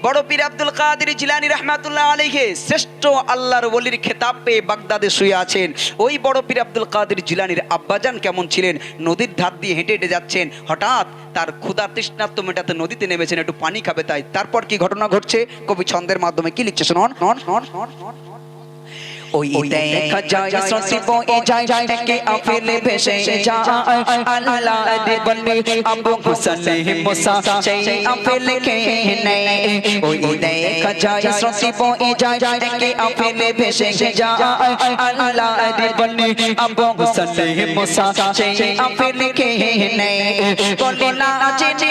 বড় পীর আব্দুল কাদের জিলানী রাহমাতুল্লাহ আলাইহি শ্রেষ্ঠ আল্লাহর ওলির খেতাব পেয়ে বাগদাদে শুয়ে আছেন। ওই বড় পীর আব্দুল কাদের জিলানীর আব্বাজান কেমন ছিলেন, নদীর ধার দিয়ে হেঁটে হেঁটে যাচ্ছেন, হঠাৎ তার ক্ষুধা তৃষ্ণার্ত মেটাতে নদীতে নেমেছেন, একটু পানি খাবে তাই। তারপর কি ঘটনা ঘটছে কবি ছন্দের মাধ্যমে কি লিখছে শুনুন। ওই দেখা যায় স্রোতে বয়ে যায় একে আফেলে ভেসে যায় আল্লাহর বলি আবু হুসনে মুসা সেই আফেলে কে নেই। ওই দেখা যায় স্রোতে বয়ে যায় একে আফেলে ভেসে যায় আল্লাহর বলি আবু হুসনে মুসা সেই আফেলে কে নেই। বলে না জেনে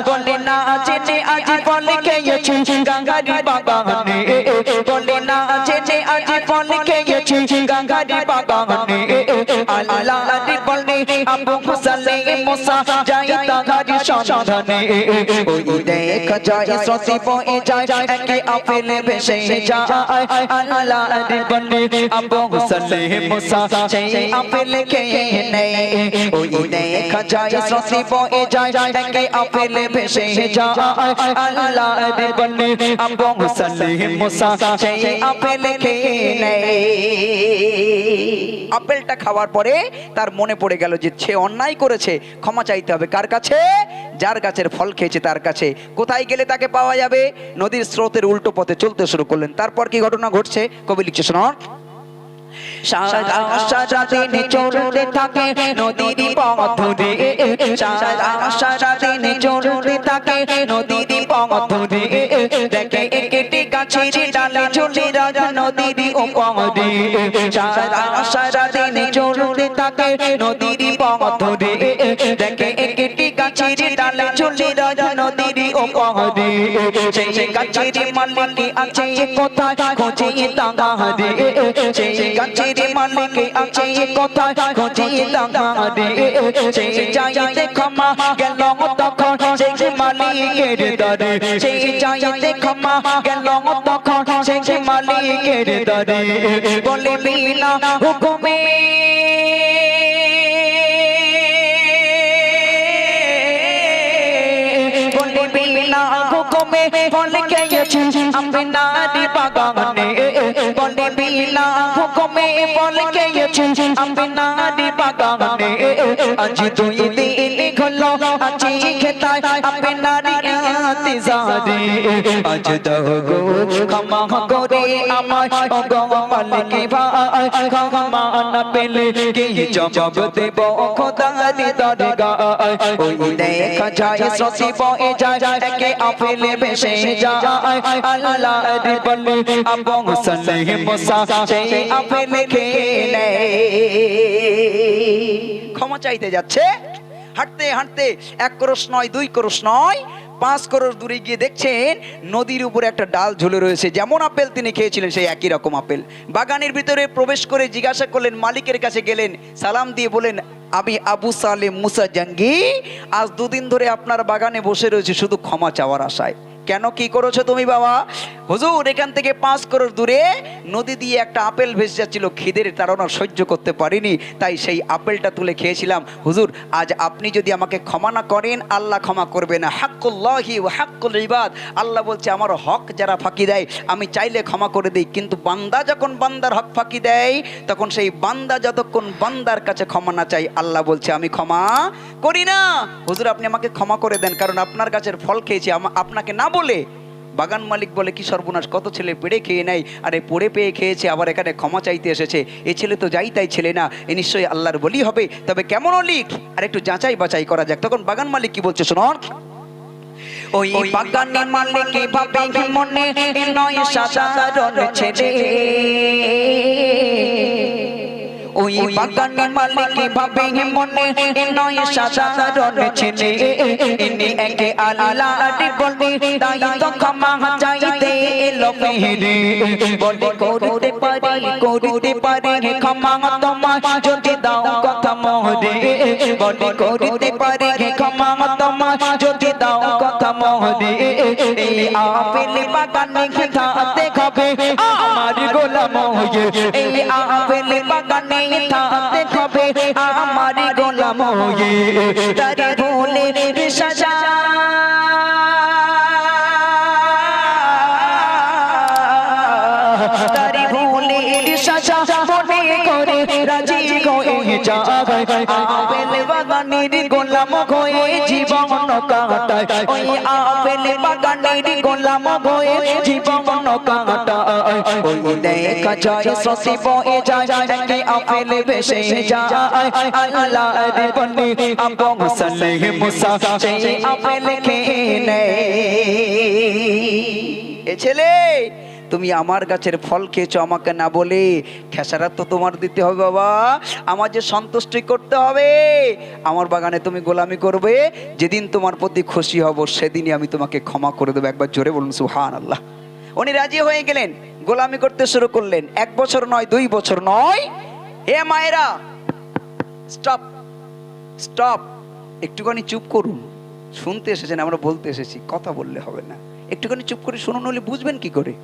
বলে না জেনে আজ ফল খেয়েছি গঙ্গারি বাগানে, বলে না জেনে আজ ফল খেয়েছি গঙ্গারি বাগানে আল্লাহর বলে আবু হুসনে মুসা যায় তাগারি সন্ধানে। ওই দেখা যায় স্রোতে বয়ে যায় একে আফেলে ভেসে যায় আল্লাহর বলে আবু হুসনে মুসা সেই আফেলে খেয়ে নেই। ওই দেখা যায় স্রোতে বয়ে যায় একে আফেলে ভেসে যায় আল্লাহর বলে আবু হুসনে মুসা সেই আপেল খেয়ে নেয়। আপেলটা খাওয়ার পরে তার মনে পড়ে গেল যে সে অন্যায় করেছে, ক্ষমা চাইতে হবে কার কাছে? যার গাছের ফল খেয়েছে তার কাছে। কোথায় গেলে তাকে পাওয়া যাবে? নদীর স্রোতের উল্টো পথে চলতে শুরু করলেন। তারপর কি ঘটনা ঘটছে কবি লিখছে শুনুন। সারা দিন চলতে থাকে নদীর পথ ধরে, সারা দিন চলতে থাকে নদীর পথ ধরে, দেখে একটি গাছের ডালে ঝুলে রাজা নদীর উপরে। সারা দিন চলতে থাকে নদীর পথ ধরে, দেখে একটি গাছের ডালে ঝুলে রাজা নদীর উপরে। সেই গাছের মালিক আছে কোথায় খোঁজে তাঙ্গা রে, সেই গাছের মালিক আছে কোথায় খোঁজে তাঙ্গা রে। সেই চাইতে ক্ষমা গেল তখন সেই মালিকের দরে, সেই চাইতে ক্ষমা গেল তখন সেই মালিকের দরে। বলে বিনা হুকুমে বলে বিনা হুকুমে ফল খেয়েছি আমি নারী বাগানে, বলে বিনা হুকুমে ফল খেয়েছি আমি নারী বাগানে। আজ দুই দিন হলো আছি খেতায় আমি নারী ইন্তেজারে, আজ দাও গো ক্ষমা করে আমায় ও গো মালিক ভাই, ক্ষমা না পেলে কি জবাব দেব খোদার দরগায়। ওই দেখা যায় স্রোতে বয়ে যায় একে আফেলে ভেসে যায় আল্লাহর বলে আবু হুসনে মুসা সেই আফেলে খেয়ে নেয়। ক্ষমা চাইতে যাচ্ছে, হাঁটতে হাঁটতে 1 ক্রোশ নয় 2 ক্রোশ নয় 5 ক্রোশ দূরে গিয়ে দেখছেন নদীর উপরে একটা ডাল ঝুলে রয়েছে। যেমন আপেল তিনি খেয়েছিলেন সেই একই রকম আপেল। বাগানের ভিতরে প্রবেশ করে জিজ্ঞাসা করলেন, মালিকের কাছে গেলেন, সালাম দিয়ে বলেন, আমি আবু সালেম মুসা জঙ্গি আজ 2 দিন ধরে আপনার বাগানে বসে রয়েছে শুধু ক্ষমা চাওয়ার আশায়। কেন, কি করেছো তুমি বাবা? হুজুর, এখান থেকে 5 ক্রোশ দূরে নদী দিয়ে একটা আপেল ভেসে যাচ্ছিল, খিদের তাড়না সহ্য করতে পারিনি, তাই সেই আপেলটা তুলে খেয়েছিলাম। হুজুর, আজ আপনি যদি আমাকে ক্ষমা না করেন আল্লাহ ক্ষমা করবে না। হাক্কুল্লাহি ওয়া হাক্কুল ইবাদ, আল্লাহ বলছে আমার হক যারা ফাঁকি দেয় আমি চাইলে ক্ষমা করে দিই, কিন্তু বান্দা যখন বান্দার হক ফাঁকি দেয় তখন সেই বান্দা যতক্ষণ বান্দার কাছে ক্ষমা না চাই আল্লাহ বলছে আমি ক্ষমা করি না। হুজুর, আপনি আমাকে ক্ষমা করে দেন, কারণ আপনার গাছের ফল খেয়েছি আপনাকে না বলে। বাগান মালিক বলে, কি সর্বনাশ, কত ছেলে পেড়ে খেয়ে নেয়, আরে পড়ে পেয়ে খেয়েছে, আবার এখানে ক্ষমা চাইতে এসেছে। এ ছেলে তো যাই তাই ছেলে না, এ নিশ্চয়ই আল্লাহর বলি হবে, তবে কেমন অলি আর একটু যাচাই বাছাই করা যাক। তখন বাগান মালিক কি বলছে শুনুন। ওই বাগানের মালিক ভাবে মনে নয় সাধারণ ছেলে, ওই বাগানের মালিক ভাবে মনে নয় সাধারণ ছেলে, ইনি একে আল্লাহর বলে তাই তো ক্ষমা চাইতে এলো মেরে। বলে করতে পারি ক্ষমা তোমার যদি দাও কথা মোরে, বলে করতে পারি ক্ষমা তোমার যদি দাও কথা মোরে। এই আপেল বাগানে খেতে হবে আমার গোলাম হয়ে, এই আপেল বাগানে থাকতে হবে আমার গোলাম হয়ে তারি ভুলের সাজা তারি ভুলের সাজা মনে করে রাজি হয়ে যায় আপেল বাগানের গোলাম হয়ে জীবন কাটায় ওই আপেল বাগানের গোলাম হয়ে জীবন কাটায় ওই দেখা যায় স্মৃতি বয়ে যায় দেখে আপেল ভেসে যায় আল্লাহর বলি আবু সালেহ মুসা সেই আপেল খেয়ে নেয় এ ছেলে তুমি আমার গাছের ফল খেয়েছো আমাকে না বলে খেসারাত তো তোমার দিতে হবে বাবা, আমার যে সন্তুষ্টি করতে হবে। আমার বাগানে তুমি গোলামি করবে, যেদিন তোমার প্রতি খুশি হব সেদিনই আমি তোমাকে ক্ষমা করে দেবো। একবার জোরে বলুন সুবহানাল্লাহ। উনি রাজি হয়ে গেলেন, গোলামি করতে শুরু করলেন। 1 বছর নয়, 2 বছর নয়। হে মায়েরা, স্টপ স্টপ, একটুখানি চুপ করুন। শুনতে এসেছেন, আমরা বলতে এসেছি, কথা বললে হবে না। একটুখানি চুপ করে শুনুন, হলে বুঝবেন কি করে।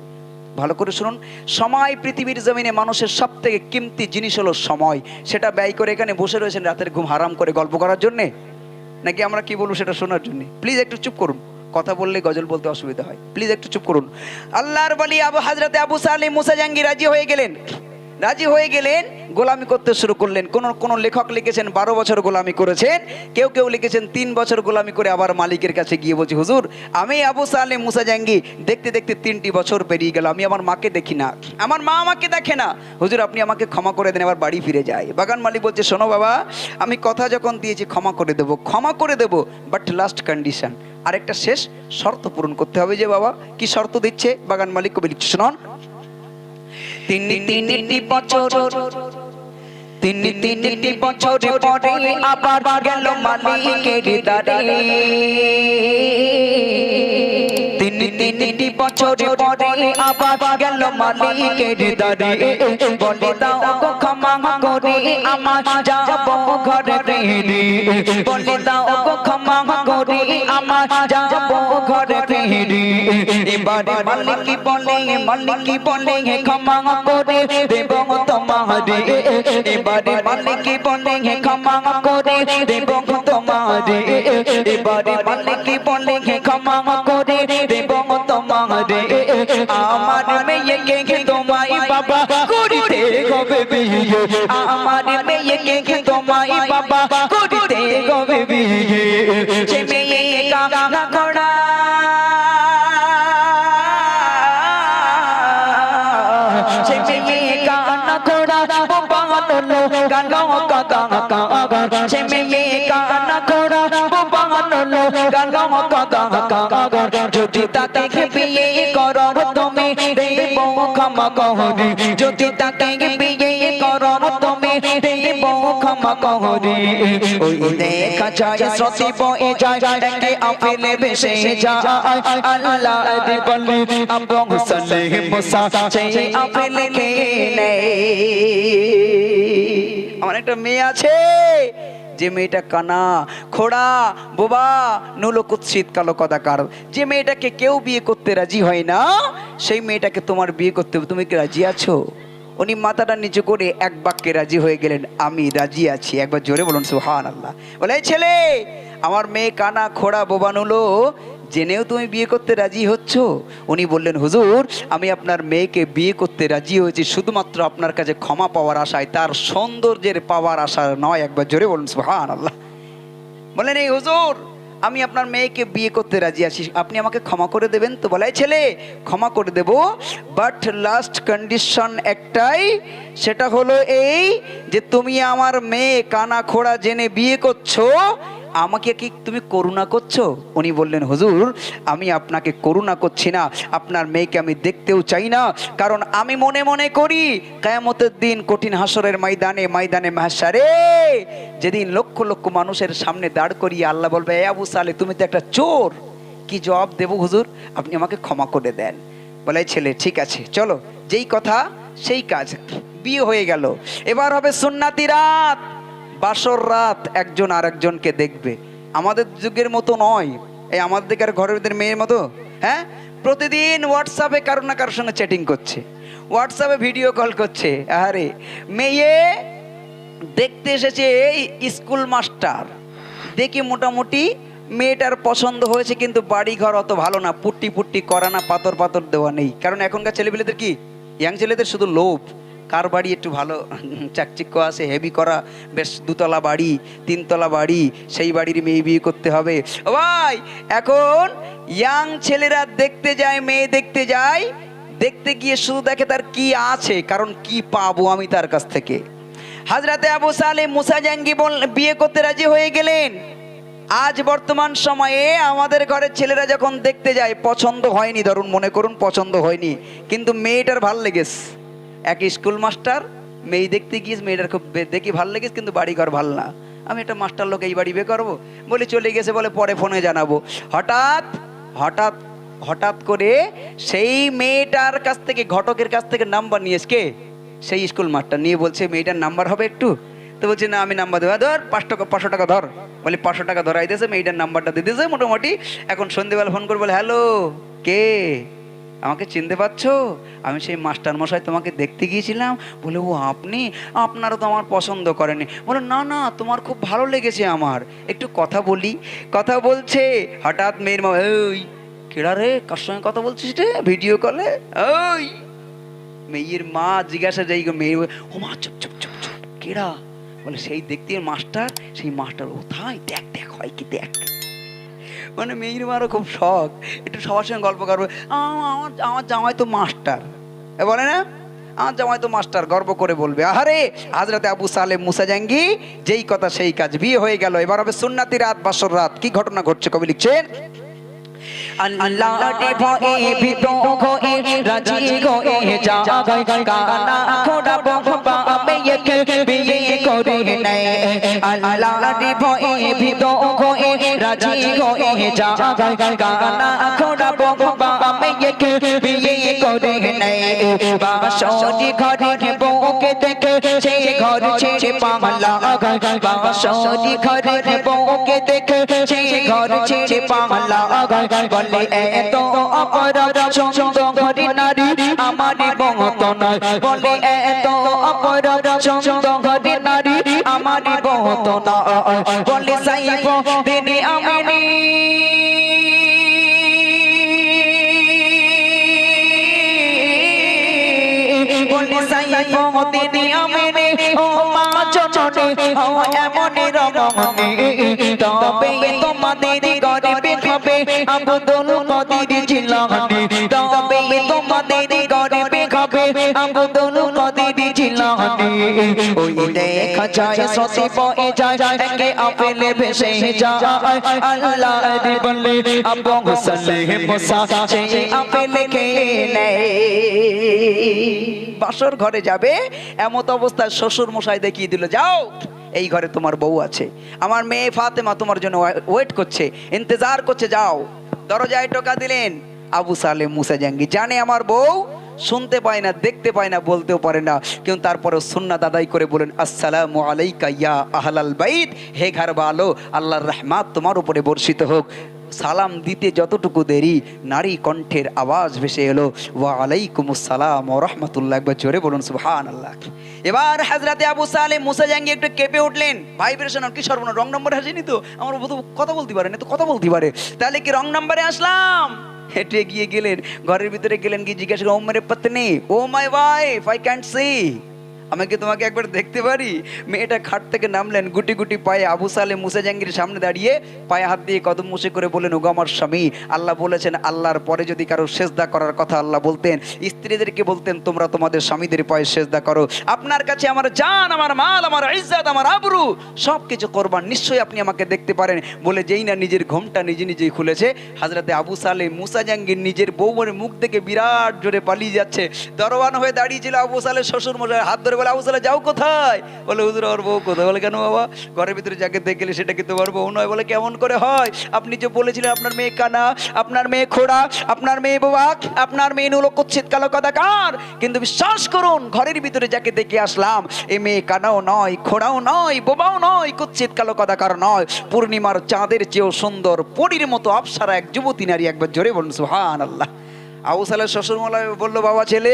ভালো করে শুনুন। সময় পৃথিবীর জমিনে মানুষের সব থেকে কিমতি জিনিস হলো সময়। সেটা ব্যয় করে এখানে বসে রয়েছেন রাতের ঘুম হারাম করে গল্প করার জন্যে, নাকি আমরা কি বলবো সেটা শোনার জন্য? প্লিজ একটু চুপ করুন, কথা বললে গজল বলতে অসুবিধা হয়। প্লিজ একটু চুপ করুন। আল্লাহর বলি হযরতে আবু সালেহ মুসা জাঙ্গি রাজি হয়ে গেলেন। রাজি হয়ে গেলেন, গোলামি করতে শুরু করলেন। কোন লেখক লিখেছেন 12 বছর গোলামি করেছেন, কেউ কেউ লিখেছেন 3 বছর গোলামি করে আবার মালিকের কাছে গিয়ে বলছি, হুজুর আমি আবু সালেহ মুসা জাঙ্গি দেখতে দেখতে 3টি বছর পেরিয়ে গেল, আমি আমার মাকে দেখি না, আমার মা আমাকে দেখে না, হুজুর আপনি আমাকে ক্ষমা করে দেন, আবার বাড়ি ফিরে যায়। বাগান মালিক বলছে, শোনো বাবা, আমি কথা যখন দিয়েছি ক্ষমা করে দেবো, বাট লাস্ট কন্ডিশন, আরেকটা শেষ শর্ত পূরণ করতে হবে। যে বাবা কি শর্ত দিচ্ছে? বাগান মালিক কবি লিখছে, শুনুন। তিনটি বছর পরে আবার গেল মালিকের দ্বারে। তিনটি বছর পরে আবার গেল মালিকের দ্বারে। বলে দাও গো ক্ষমা করে আমার যাব ঘরে ফিরে। বলে দাও গো ক্ষমা করে আমার যাব ঘরে ফিরে। এবারে মালিক বলে ক্ষমা করে দেব তোমারে। এবারে মালিক বলে ক্ষমা করে দেব তোমারে। এবারে মালিক বলে ক্ষমা করে দেব তোমারে। আমার মেয়েকে তোমায় বাবা করিতে হবে বিয়ে। আমার মেয়েকে তোমায় বাবা করিতে হবে বিয়ে। সে মেয়ে কানা ঘোড়া যদি তাকে বিয়ে করো তুমি দেব ক্ষমা করি। যদি তাকে বিয়ে করো তুমি দেব ক্ষমা করি। ওই দেখা যায় স্মৃতি বয়ে যায় দেখে আপেলে ভেসে যায়। আল্লাহ বলে আবু সালেহ মুসা সেই আপেল খেয়ে নেয়। আমার একটা মেয়ে আছে, যে মেয়েটা কানা খোড়া বোবা নুলো কুৎসিত কালো কদাকার, যে মেয়েটাকে কেউ বিয়ে করতে রাজি হয় না, সেই মেয়েটাকে তোমার বিয়ে করতে হবে। তুমি কি রাজি আছো? উনি মাথাটা নিচু করে এক বাক্যে রাজি হয়ে গেলেন, আমি রাজি আছি। একবার জোরে বলুন সুবহানাল্লাহ। বলে, এই ছেলে, আমার মেয়ে কানা খোড়া বোবা নুলো, জেনেও তুমি বিয়ে করতে রাজি হচ্ছ? উনি বললেন, হুজুর আমি আপনার মেয়েকে বিয়ে করতে রাজি হয়েছি শুধুমাত্র আপনার কাছে ক্ষমা পাওয়ার আশায়, তার সৌন্দর্যের পাওয়ার আশা নয়। একবার জোরে বলুন সুবহানাল্লাহ। বলেন, এই হুজুর আমি আপনার মেয়েকে বিয়ে করতে রাজি আছি, আপনি আমাকে ক্ষমা করে দেবেন তো? বলে, ছেলে ক্ষমা করে দেব, বাট লাস্ট কন্ডিশন একটাই, সেটা হলো এই যে তুমি আমার মেয়ে কানা খোড়া জেনে বিয়ে করছো, আমাকে কি তুমি করুণা করছো? উনি বললেন, হুজুর আমি আপনাকে করুণা করছি না, আপনার মেয়েকে আমি দেখতেও চাই না, কারণ আমি মনে মনে করি কিয়ামতের দিন কঠিন হাসরের ময়দানে মাহশারে যেদিন লক্ষ লক্ষ মানুষের সামনে দাঁড় করিয়ে আল্লাহ বলবে, এ আবু সালেহ তুমি তো একটা চোর, কি জবাব দেব হুজুর? আপনি আমাকে ক্ষমা করে দেন। বলে, ছেলে ঠিক আছে, চলো যেই কথা সেই কাজ। বিয়ে হয়ে গেল। এবার হবে সুন্নাতি রাত, বাসর রাত, একজন আরেকজনকে দেখবে। আমাদের যুগের মতো নয়, এই আমাদের দিকের ঘরের ভিতরে মেয়ের মতো, হ্যাঁ, প্রতিদিন হোয়াটসঅ্যাপে কারো না কারোর সঙ্গে চ্যাটিং করছে, হোয়াটসঅ্যাপে ভিডিও কল করছে। আরে মেয়ে দেখতে এসেছে স্কুল মাস্টার, দেখি মোটামুটি মেয়েটার পছন্দ হয়েছে, কিন্তু বাড়ি ঘর অত ভালো না, পুট্টি পুট্টি করা না, পাথর পাথর দেওয়া নেই। কারণ এখনকার ছেলেপেলেদের কি, ইয়াং ছেলেদের শুধু লোভ, কার বাড়ি একটু ভালো চাকচিক্য আছে, হেভি করা, বেশ দুতলা বাড়ি, তিনতলা বাড়ি, সেই বাড়ির মেয়ে বিয়ে করতে হবে। ও ভাই, এখন ইয়াং ছেলেরা দেখতে যায়, মেয়ে দেখতে যায়, দেখতে গিয়ে শুধু দেখে তার কি আছে, কারণ কি পাবো আমি তার কাছ থেকে। হযরতে আবু সালেহ মুসা জাঙ্গি বিয়ে করতে রাজি হয়ে গেলেন। আজ বর্তমান সময়ে আমাদের ঘরের ছেলেরা যখন দেখতে যায়, পছন্দ হয়নি, ধরুন মনে করুন পছন্দ হয়নি, কিন্তু মেয়েটার ভাল লেগেছে, এক স্কুল মাস্টার, মেয়ে দেখতে গিয়ে মেয়েটার খুব দেখি ভাল লেগেছে, কিন্তু বাড়ি ঘর ভাল না, আমি একটা মাস্টার লোক এই বাড়ি বিয়ে করবো বলে চলে গেছে, বলে পরে ফোনে জানাবো। হঠাৎ হঠাৎ হঠাৎ করে সেই মেয়েটার কাছ থেকে, ঘটকের কাছ থেকে নাম্বার নিয়েছে কে, সেই স্কুল মাস্টার নিয়ে বলছে মেয়েটার নাম্বার হবে একটু, তো বলছে না আমি নাম্বার দেবো, ধর 500 টাকা ধর, বলে 500 টাকা ধরাই দিয়েছে, মেয়েটার নাম্বারটা দিয়ে দিয়েছে মোটামুটি। এখন সন্ধ্যেবেলা ফোন করে বলে, হ্যালো কে, আমাকে চিনতে পারছো, আমি সেই মাস্টার মশাই তোমাকে দেখতে গিয়েছিলাম। বলে ও আপনি, আপনারা তো আমার পছন্দ করেনি। বলে না না, তোমার খুব ভালো লেগেছে আমার, একটু কথা বলি। কথা বলছে, হঠাৎ মেয়ের মা, ওই কেডা রে, কার সঙ্গে কথা বলছিস রে ভিডিও কলে, ওই মেয়ের মা জিজ্ঞাসা যাই, মেয়ে ও মা চুপ চুপ চুপ চুপ, কেডা, বলে সেই দেখতে মাস্টার, সেই মাস্টার কোথায়, দেখ দেখ হয় কি দেখ। মানে মেয়ের মারও খুব শখ, একটু সবার সঙ্গে গল্প করবো, আমার জামাই তো মাস্টার, বলে না আমার জামাই তো মাস্টার, গর্ব করে বলবে। আহারে হযরতে আবু সালেহ মুসা জাঙ্গি যেই কথা সেই কাজ, বিয়ে হয়ে গেল। এবার হবে সুন্নাতি রাত, বাসর রাত। কি ঘটনা ঘটছে কবি লিখছেন, আল্লাহর ভয়ে ভীত হয়ে রাজি হয়ে জাগায়, কানা খোড়া বাবা মেয়েকে বিয়ে করে নেয়। আল্লাহর ভয়ে ভীত হয়ে রাজি হয়ে জাগায়, কানা খোড়া বাবা মেয়েকে বিয়ে করে নেয়। বাসরি ঘরে বউকে দেখে সে ঘর ছেড়ে পালা গায়, বাসরি ঘরে বউকে দেখে সে ঘর ছেড়ে পালা গায়। বলে এত অপরাধ চন্দ ঘরে নারী আমার বহত নয়, বলে এত অপরাধ চন্দ ঘরে নারী আমার বহত নয়। বলে সাইফ দিনে আমিনি বলে সাইফ দিনে আমিনি ও মা চচনে ও এমন রমণী, তবে তোমাদের গরিবে হবে আব্দুল কাদের জিলানী, তবে তোমাদের গরিবে হবে আব্দুল কাদের জিলানী। ওই দেখা যায় সতে বয়ে যায়, একে আপেলে ভেসে যায়, আল্লাহর বলে আবু সালেহ মুসা সেই আপেলে খেয়ে নেয়। বাসর ঘরে যাবে, এমত অবস্থায় শ্বশুর মশাই দেখিয়ে দিল, যাও এই ঘরে তোমার বউ আছে, আমার মেয়ে ফাতেমা তোমার জন্য ওয়েট করছে, ইন্তজার করছে, যাও। দরজায় টোকা দিলেন। আবু সালেহ মুসা জাঙ্গি জানে আমার বউ শুনতে পায় না, দেখতে পায় না, বলতেও পারে না, কিন্তু তারপরে সুন্নাত আদায় করে বলেন, আসসালামু আলাইকা ইয়া আহলাল বাইত, হে ঘর বালো, আল্লাহর রহমত তোমার উপরে বর্ষিত হোক। সালাম দিতে যতটুকু দেরি, নারী কণ্ঠের আওয়াজ ভেসে এলো, ওয়া আলাইকুমুস সালাম ওয়া রাহমাতুল্লাহ। একবার জোরে বলুন সুবহানাল্লাহ। এবার হযরতে আবু সালেহ মুসা জাঙ্গি একটু কেঁপে উঠলেন, ভাইব্রেশন, কি সর্বনাশ, রং নম্বরে আসেনি তো, আমার বধূ কথা বলতে পারে না তো, কথা বলতে পারে, তাহলে কি রং নম্বরে আসলাম। হেঁটে গিয়ে গেলেন, ঘরের ভিতরে গেলেন, গিয়ে জিজ্ঞাসা করলেন, ও মেরে পত্নী, oh my wife, I can't see, আমি কি তোমাকে একবার দেখতে পারি। মেয়েটা খাট থেকে নামলেন, গুটি গুটি পায়ে আবু সালেহ মুসা জাঙ্গির সামনে দাঁড়িয়ে পায়ে হাত দিয়ে কদম মুছে করে বলেন, ওগো আমার স্বামী, আল্লাহ বলেছেন আল্লাহর পরে যদি কারো সেজদা করার কথা আল্লাহ বলতেন, স্ত্রীদেরকে বলতেন তোমরা তোমাদের স্বামীদের পায়ে সেজদা করো, আপনার কাছে আমার জান, আমার মাল, আমার ইজ্জত, আমার আবরু সব কিছু করবার, নিশ্চয়ই আপনি আমাকে দেখতে পারেন। বলে যেই না নিজের ঘোমটা নিজে নিজেই খুলেছে, হযরতে আবু সালেহ মুসা জাঙ্গির নিজের বউয়ের মুখ থেকে বিরাট জোরে পালিয়ে যাচ্ছে। দরওয়ান হয়ে দাঁড়িয়েছিল আবু সালেহ শ্বশুর মশাই, হাত ধরে বলে, আবু সালেহ যাও কোথায়? বলে হুজুর আমার বউ কোথায়? বলে কেন বাবা, ঘরের ভিতরে যাকে দেখে গেলে সেটা কি তোমার বউ নয়? বলে কেমন করে হয়, আপনি যে বলেছিলেন আপনার মেয়ে কানা, আপনার মেয়ে খোড়া, আপনার মেয়ে বোবাক, আপনার মেয়ে নুলো কুচ্ছিত কালো কদাকার, কিন্তু বিশ্বাস করুন ঘরের ভিতরে যাকে দেখে আসলাম এ মেয়ে কানাও নয়, খোড়াও নয়, বোবাও নয়, কুচ্ছিত কালো কদাকার নয়, পূর্ণিমার চাঁদের চেয়েও সুন্দর পরীর মতো অপ্সরা এক যুবতী নারী। একবার জোরে বলুন সুবহানাল্লাহ। আবু সালেহ শ্বশুর মশাই বলল, বাবা ছেলে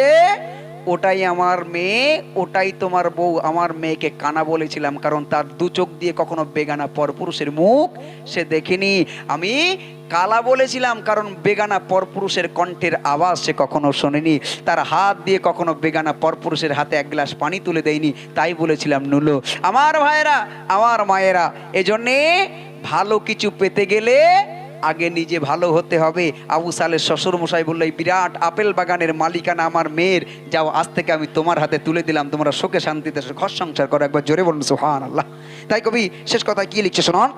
ওটাই আমার মেয়ে, ওটাই তোমার বউ। আমার মেয়েকে কানা বলেছিলাম কারণ তার দু চোখ দিয়ে কখনো বেগানা পরপুরুষের মুখ সে দেখেনি। আমি কালা বলেছিলাম কারণ বেগানা পরপুরুষের কণ্ঠের আওয়াজ সে কখনো শোনেনি। তার হাত দিয়ে কখনো বেগানা পরপুরুষের হাতে এক গ্লাস পানি তুলে দেয়নি, তাই বলেছিলাম নুলো। আমার ভাইয়েরা, আমার মায়েরা, এজন্যে ভালো কিছু পেতে গেলে আগে নিজে ভালো হতে হবে। আবু সালের শ্বশুর মশাই বললো, এই বিরাট আপেল বাগানের মালিকানা আমার মেয়ের, যাও আজ থেকে আমি তোমার হাতে তুলে দিলাম, তোমরা সুখে শান্তিতে ঘর সংসার করো। একবার জোরে বলুন সুবহানাল্লাহ। তাই কবি শেষ কথায় কি লিখছে শুনুন।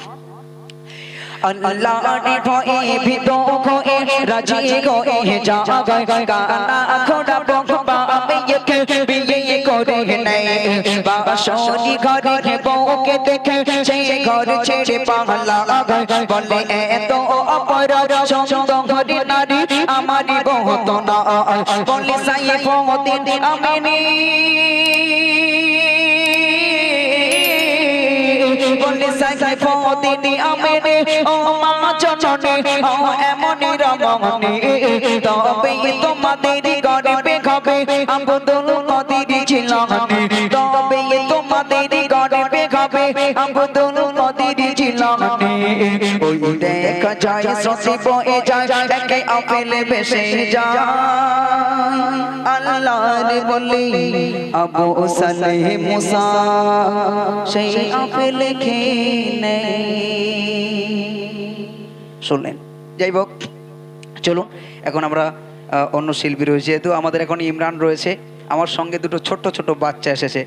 अल्लाह ने भोए भी तो खोए राजी खोए जागा काना खोड़ा बंबा में ये के भी ये करे नहीं बाशोरी घरे के बोके देखे से घर छेड़े पागला बोले ए तो अपराध सुंदर घरे नारी हमारी बहुत ना बोले साये फोन आमेनी बोले साये फोन आमेनी ও মা জননী ও এমনি রমণী তবে তোমাদের গর্বে খাবে আব্দুল কাদের জিলানী তবে তোমাদের গর্বে খাবে আব্দুল কাদের জিলানী ওই দেখা যায় সসি বয়ে যায় দেখে আপেল বেশে যায় আল্লাহর বলি আবু সালেহ মুসা সেই আপেল খেয়ে নেই। শুনলেন? যাই হোক, চলুন এখন আমরা অন্য শিল্পী রয়েছে, যেহেতু আমাদের এখন ইমরান রয়েছে, আমার সঙ্গে দুটো ছোট্ট ছোট বাচ্চা এসেছে,